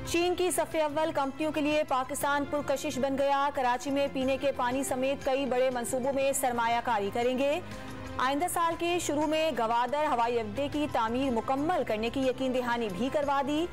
चीन की सफ़े अव्वल कंपनियों के लिए पाकिस्तान पुरकशिश बन गया। कराची में पीने के पानी समेत कई बड़े मंसूबों में सरमायाकारी करेंगे। आइंदा साल के शुरू में गवादर हवाई अड्डे की तामीर मुकम्मल करने की यकीन दहानी भी करवा दी।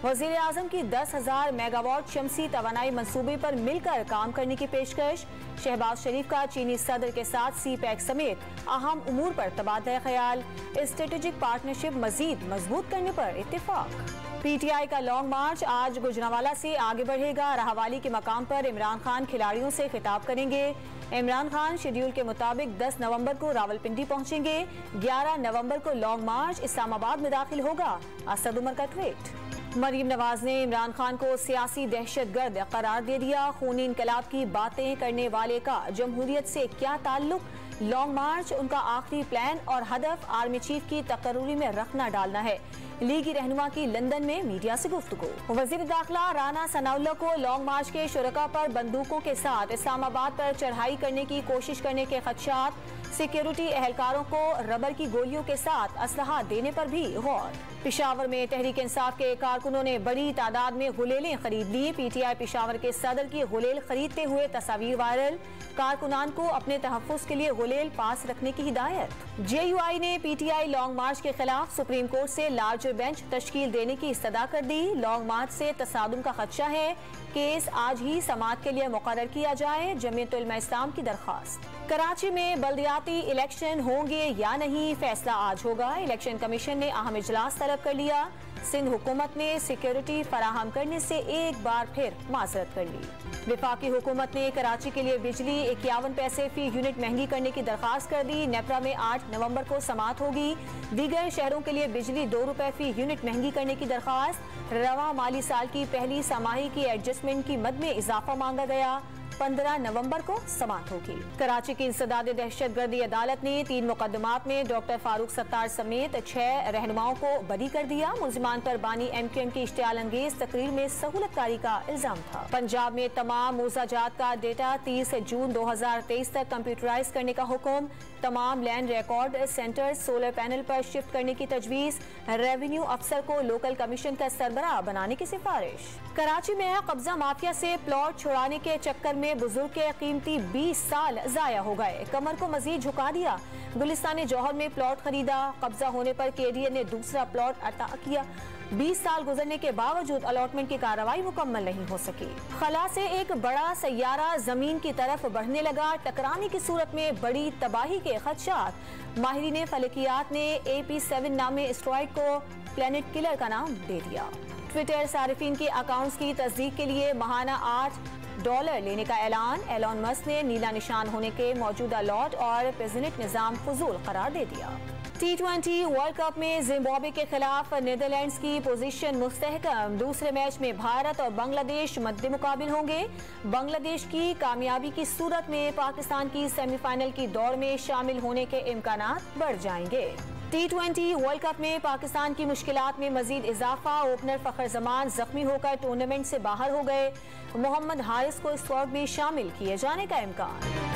वज़ीर आज़म की 10,000 मेगावाट शमसी तवानाई मंसूबे पर मिलकर काम करने की पेशकश। शहबाज शरीफ का चीनी सदर के साथ सी-पैक समेत अहम उमूर पर तबादला ख्याल। स्ट्रेटेजिक पार्टनरशिप मजीद मजबूत करने पर इत्तेफाक। PTI का लॉन्ग मार्च आज गुजरांवाला से आगे बढ़ेगा। राहवाली के मकाम पर इमरान खान खिलाड़ियों से खिताब करेंगे। इमरान खान शेड्यूल के मुताबिक 10 नवंबर को रावलपिंडी पहुंचेंगे। 11 नवंबर को लॉन्ग मार्च इस्लामाबाद में दाखिल होगा। असद उमर का ट्वीट। मरीम नवाज ने इमरान खान को सियासी दहशतगर्द करार दे दिया। खूनी इनकलाब की बातें करने वाले का जमहूरियत से क्या ताल्लुक। लॉन्ग मार्च उनका आखिरी प्लान और हदफ आर्मी चीफ की तकर्री में रखना डालना है। लीगी रहनुमा की लंदन में मीडिया से गुफ्तगू। वजीर दाखिला राना सनाउल्लाह को लॉन्ग मार्च के शुरका पर बंदूकों के साथ इस्लामाबाद पर चढ़ाई करने की कोशिश करने के खदशात। सिक्योरिटी एहलकारों को रबर की गोलियों के साथ असलहा देने पर भी गौर। पिशावर में तहरीक इंसाफ के कारकुनों ने बड़ी तादाद में गुलेलें खरीद ली। PTI पिशावर के सदर की गुलेल खरीदते हुए तस्वीर वायरल। कारकुनान को अपने तहफ़्फ़ुज़ के लिए गुलेल पास रखने की हिदायत। JUI ने PTI लॉन्ग मार्च के खिलाफ सुप्रीम कोर्ट से लार्जर बेंच तश्कील देने की इस्तदा कर दी। लॉन्ग मार्च से तसादुम का खदशा है। केस आज ही समाअत के लिए मुकर्रर किया जाए। जमीयत उलमा इस्लाम की दरख्वास्त। कराची में बल्दियाती इलेक्शन होंगे या नहीं, फैसला आज होगा। इलेक्शन कमीशन ने अहम इजलास तलब कर लिया। सिंध हुकूमत ने सिक्योरिटी फराहम करने से एक बार फिर माजरत कर ली। विफाकी हुकूमत ने कराची के लिए बिजली 51 पैसे फी यूनिट महंगी करने की दरखास्त कर दी। नेपरा में 8 नवंबर को समाअत होगी। दीगर शहरों के लिए बिजली 2 रुपए फी यूनिट महंगी करने की दरखास्त। रवा माली साल की पहली समाही की एडजस्टमेंट की मद में इजाफा मांगा गया। 15 नवंबर को समाअत होगी। कराची की इंसदाद दहशतगर्दी अदालत ने 3 मुकदमात में डॉक्टर फारूक सत्तार समेत 6 रहनुमाओं को बरी कर दिया। मुलजिमान पर बानी MQM की इश्तियाल अंगेज तकरीर में सहूलतकारी का इल्जाम था। पंजाब में तमाम मुआवजात का डेटा 30 जून 2023 तक कंप्यूटराइज करने का हुक्म। तमाम land record centre solar panel पर शिफ्ट करने की तजवीज। रेवेन्यू अफसर को लोकल कमीशन का सरबराह बनाने की सिफारिश। कराची में कब्जा माफिया से प्लॉट छुड़ाने के चक्कर में बुजुर्ग के कीमती 20 साल जाया हो गए। कमर को मजीद झुका दिया। गुलिस्तान जौहर में प्लॉट खरीदा। कब्जा होने पर KDA ने दूसरा प्लॉट अता किया। 20 साल गुजरने के बावजूद अलॉटमेंट की कार्रवाई मुकम्मल नहीं हो सकी। खला से एक बड़ा सैयारा जमीन की तरफ बढ़ने लगा। टकराने की सूरत में बड़ी तबाही के खदशात। माहिरीन फलकियात ने AP7 नामे एस्टेरॉयड को प्लैनेट किलर का नाम दे दिया। ट्विटर सारिफिन के अकाउंट्स की तस्दीक के लिए माहाना $8 लेने का ऐलान। एलॉन मस्क ने नीला निशान होने के मौजूदा लॉट और पेजनिक निजाम फजूल करार दे दिया। T20 वर्ल्ड कप में जिम्बाब्वे के खिलाफ नीदरलैंड्स की पोजीशन मुस्तहकम। दूसरे मैच में भारत और बांग्लादेश मद्दे मुकाबिल होंगे। बांग्लादेश की कामयाबी की सूरत में पाकिस्तान की सेमीफाइनल की दौड़ में शामिल होने के इम्कानात बढ़ जाएंगे। T20 वर्ल्ड कप में पाकिस्तान की मुश्किलात में मजीद इजाफा। ओपनर फखर जमान जख्मी होकर टूर्नामेंट से बाहर हो गए। मोहम्मद हारिस को स्क्वाड में शामिल किए जाने का इम्कान।